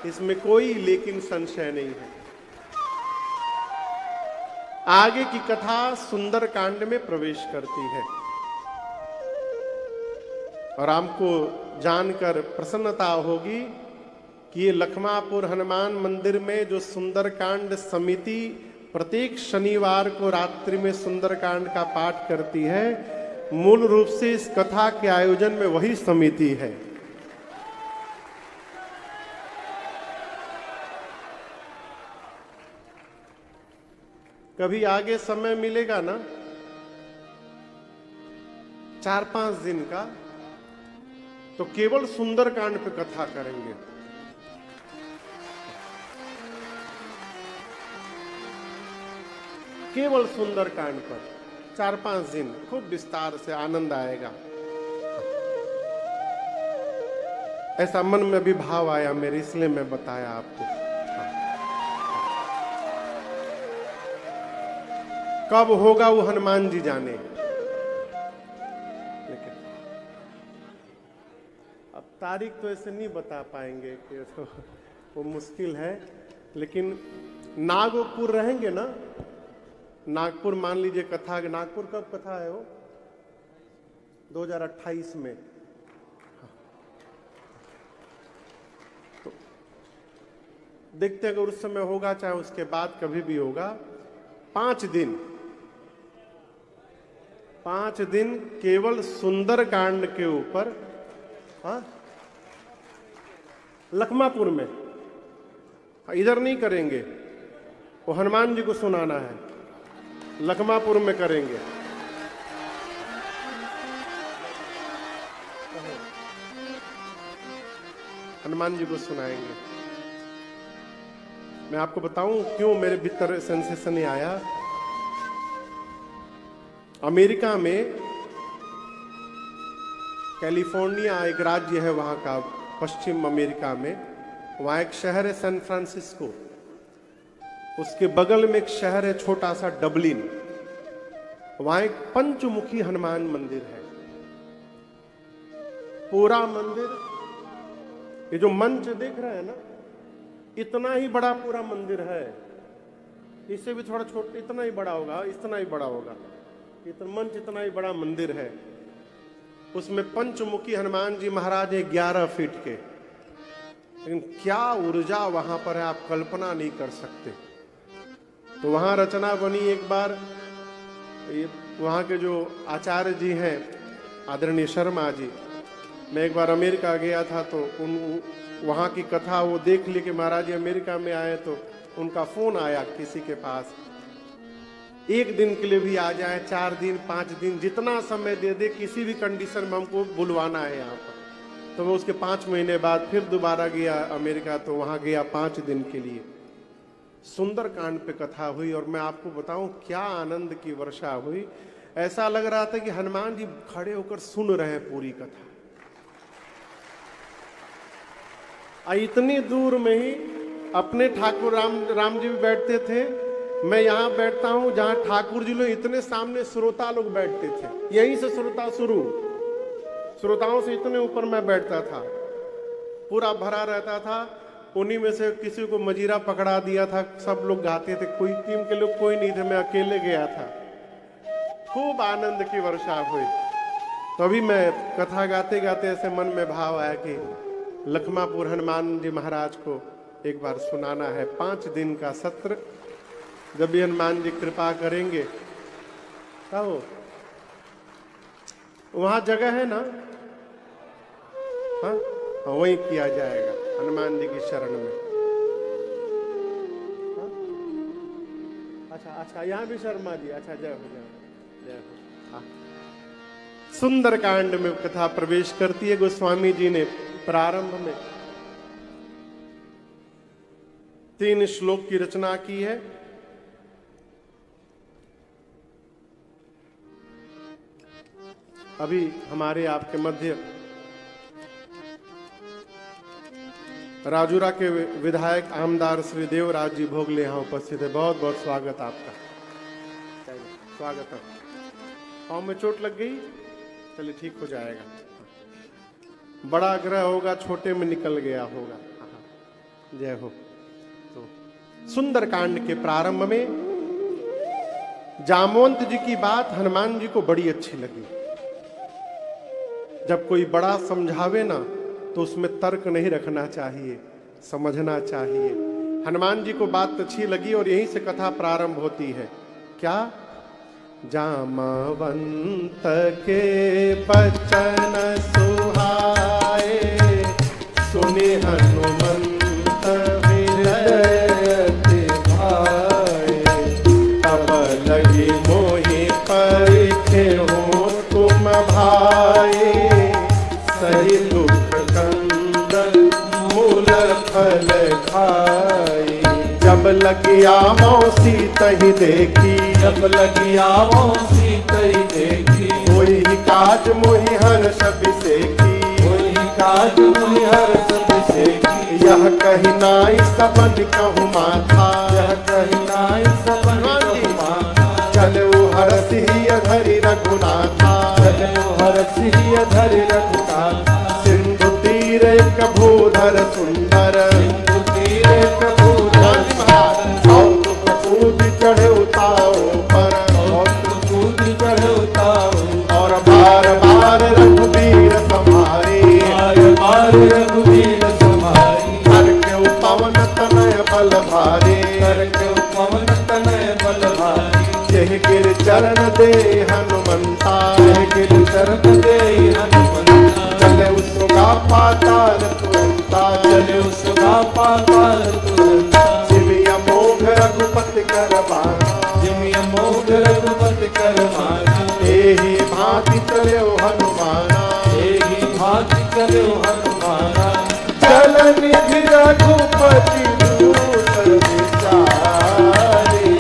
A: इसमें कोई लेकिन संशय नहीं है। आगे की कथा सुंदर कांड में प्रवेश करती है और आपको जानकर प्रसन्नता होगी कि ये लखमापुर हनुमान मंदिर में जो सुंदरकांड समिति प्रत्येक शनिवार को रात्रि में सुंदरकांड का पाठ करती है, मूल रूप से इस कथा के आयोजन में वही समिति है। कभी आगे समय मिलेगा ना 4-5 दिन का, तो केवल सुंदरकांड पे कथा करेंगे। केवल सुंदरकांड पर 4-5 दिन खूब विस्तार से आनंद आएगा। ऐसा मन में भी भाव आया मेरे, इसलिए मैं बताया आपको। कब होगा वो हनुमान जी जाने, लेकिन अब तारीख तो ऐसे नहीं बता पाएंगे कि तो वो मुश्किल है। लेकिन नागपुर रहेंगे ना, नागपुर मान लीजिए कथा, नागपुर कब कथा है वो 2028 में। तो देखते हैं अगर उस समय होगा, चाहे उसके बाद कभी भी होगा, 5 दिन 5 दिन केवल सुंदर कांड के ऊपर, हाँ, लखमापुर में, इधर नहीं करेंगे, वो हनुमान जी को सुनाना है, लखमापुर में करेंगे। हनुमान जी को सुनाएंगे। मैं आपको बताऊं क्यों मेरे भीतर सेंसेशन ही आया। अमेरिका में, कैलिफोर्निया एक राज्य है वहां का, पश्चिम अमेरिका में, वहां एक शहर है सैन फ्रांसिस्को, उसके बगल में एक शहर है छोटा सा डबलिन, वहां एक पंचमुखी हनुमान मंदिर है। पूरा मंदिर, ये जो मंच देख रहे हैं ना, इतना ही बड़ा पूरा मंदिर है, इससे भी थोड़ा छोटा, इतना ही बड़ा होगा, इतना ही बड़ा होगा, इतना मंच, इतना ही बड़ा मंदिर है। उसमें पंचमुखी हनुमान जी महाराज है 11 फीट के, लेकिन क्या ऊर्जा वहां पर है आप कल्पना नहीं कर सकते। तो वहां रचना बनी एक बार, वहां के जो आचार्य जी हैं आदरणीय शर्मा जी, मैं एक बार अमेरिका गया था तो वहाँ की कथा वो देख ली कि महाराज जी अमेरिका में आए, तो उनका फोन आया किसी के पास, 1 दिन के लिए भी आ जाए, 4 दिन 5 दिन, जितना समय दे दे, किसी भी कंडीशन में हमको बुलवाना है यहाँ पर। तो मैं उसके 5 महीने बाद फिर दोबारा गया अमेरिका, तो वहाँ गया 5 दिन के लिए। सुंदर कांड पे कथा हुई और मैं आपको बताऊं क्या आनंद की वर्षा हुई। ऐसा लग रहा था कि हनुमान जी खड़े होकर सुन रहे हैं पूरी कथा। इतनी दूर में ही अपने ठाकुर राम जी भी बैठते थे, मैं यहाँ बैठता हूँ जहाँ ठाकुर जी लोग, इतने सामने श्रोता लोग बैठते थे, यहीं से श्रोता शुरू, श्रोताओं से इतने ऊपर मैं बैठता था, पूरा भरा रहता था। उन्हीं में से किसी को मजीरा पकड़ा दिया था, सब लोग गाते थे, कोई टीम के लोग कोई नहीं थे, मैं अकेले गया था। खूब आनंद की वर्षा हुई। तो अभी मैं कथा गाते गाते ऐसे मन में भाव आया कि लखमापुर हनुमान जी महाराज को एक बार सुनाना है। 5 दिन का सत्र, जब भी हनुमान जी कृपा करेंगे तब वहां जगह है ना, हाँ, वही किया जाएगा हनुमान जी की शरण में। हाँ? अच्छा, यहाँ भी शर्मा जी, अच्छा, जय हो, जय हो। हाँ। सुंदर कांड में कथा प्रवेश करती है। गोस्वामी जी ने प्रारंभ में 3 श्लोक की रचना की है। अभी हमारे आपके मध्य राजूरा के विधायक आमदार श्री देवराज जी भोगले यहाँ उपस्थित है। बहुत बहुत स्वागत आपका, स्वागत है। पाँव में चोट लग गई, चलिए ठीक हो जाएगा। बड़ा ग्रह होगा, छोटे में निकल गया होगा। जय हो। तो सुंदर कांड के प्रारंभ में जामवंत जी की बात हनुमान जी को बड़ी अच्छी लगी। जब कोई बड़ा समझावे ना तो उसमें तर्क नहीं रखना चाहिए, समझना चाहिए। हनुमान जी को बात अच्छी लगी और यहीं से कथा प्रारंभ होती है। क्या? जामवंत के बचन सुहाए, सुनि हनुमंत हृदय भाए। तब लगी मोहि परिखे हो तुम भाई, सही दुख कंदन मूल फल खाई। जब लगिया मौसी तही देखी,
C: जब लगिया मौसी तही देखी।
A: कोई काज मोहि हर्ष बिसेकी,
C: कोई काज मोहि हर्ष बिसेकी।
A: यह कही नाई सबन कहूँ माथा,
C: यह कही नाई सबन कहूँ माथा।
A: चलो हरसि धरि रघुनाथा,
C: चलो हरसि धरि रघुनाथा।
A: सिंधु तीर एक भूधर सुंदर,
C: सिंधु तीर एक भूधर
A: चढ़े उताओ पर,
C: कूद चढ़े उताओ।
A: और बार बार रघुबीर समारे,
C: बार बार रघुबीर समारी।
A: हर के पवन तनय बल भारे,
C: कर के पवन तनय बल भारी।
A: यह गिर चरण दे हनुमंता,
C: चलो हनुमाना जल निधि रघुपति दूत विचारे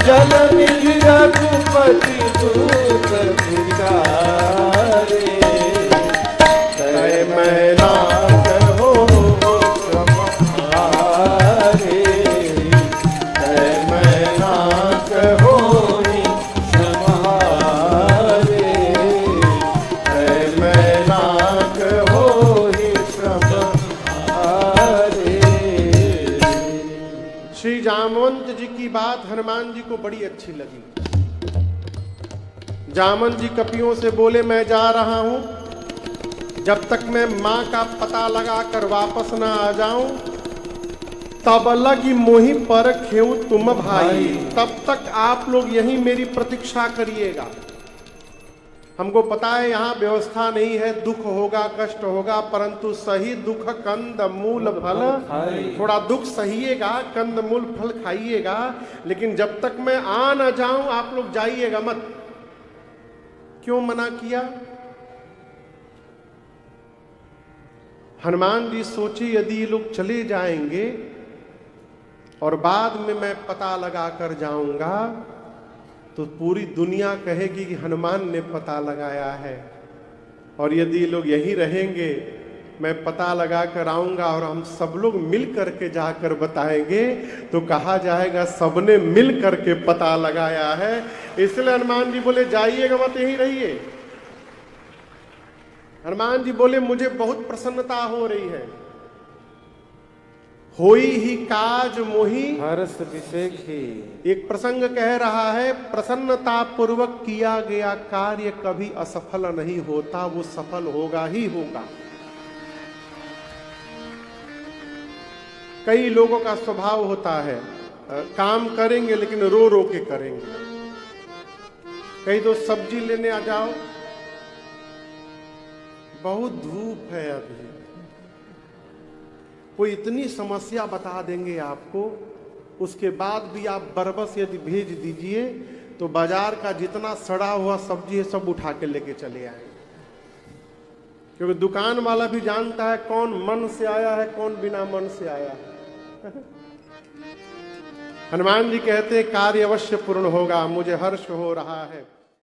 C: जल निधि रघुपति दूत विचारे तय मैना कहो समारे तय मैना कहो समारे तय मैना कहो समारे।
A: श्री जामवंत जी की बात हनुमान जी को बड़ी अच्छी लगी। जामवंत जी कपियों से बोले, मैं जा रहा हूं, जब तक मैं मां का पता लगा कर वापस ना आ जाऊं तब लगी मोही पर खेऊ तुम भाई, तब तक आप लोग यहीं मेरी प्रतीक्षा करिएगा। हमको पता है यहाँ व्यवस्था नहीं है, दुख होगा कष्ट होगा, परंतु सही दुख कंद मूल फल, थोड़ा दुख सहिएगा, कंद मूल फल खाइएगा, लेकिन जब तक मैं आ न जाऊं आप लोग जाइएगा मत। क्यों मना किया? हनुमान जी सोचे यदि ये लोग चले जाएंगे और बाद में मैं पता लगा कर जाऊंगा तो पूरी दुनिया कहेगी कि हनुमान ने पता लगाया है, और यदि ये लोग यहीं रहेंगे मैं पता लगा कर आऊंगा और हम सब लोग मिल करके जाकर बताएंगे तो कहा जाएगा सबने मिल करके पता लगाया है। इसलिए हनुमान जी बोले जाइएगा मत, यहीं रहिए। हनुमान जी बोले मुझे बहुत प्रसन्नता हो रही है, होई ही काज मोही
C: हर्ष विशेखी।
A: एक प्रसंग कह रहा है, प्रसन्नता पूर्वक किया गया कार्य कभी असफल नहीं होता, वो सफल होगा ही होगा। कई लोगों का स्वभाव होता है काम करेंगे लेकिन रो रो के करेंगे। कहीं तो सब्जी लेने आ जाओ, बहुत धूप है अभी, कोई इतनी समस्या बता देंगे आपको, उसके बाद भी आप बरबस यदि भेज दीजिए तो बाजार का जितना सड़ा हुआ सब्जी है सब उठा के लेके चले आएंगे, क्योंकि दुकान वाला भी जानता है कौन मन से आया है कौन बिना मन से आया है। हनुमान जी कहते कार्य अवश्य पूर्ण होगा, मुझे हर्ष हो रहा है।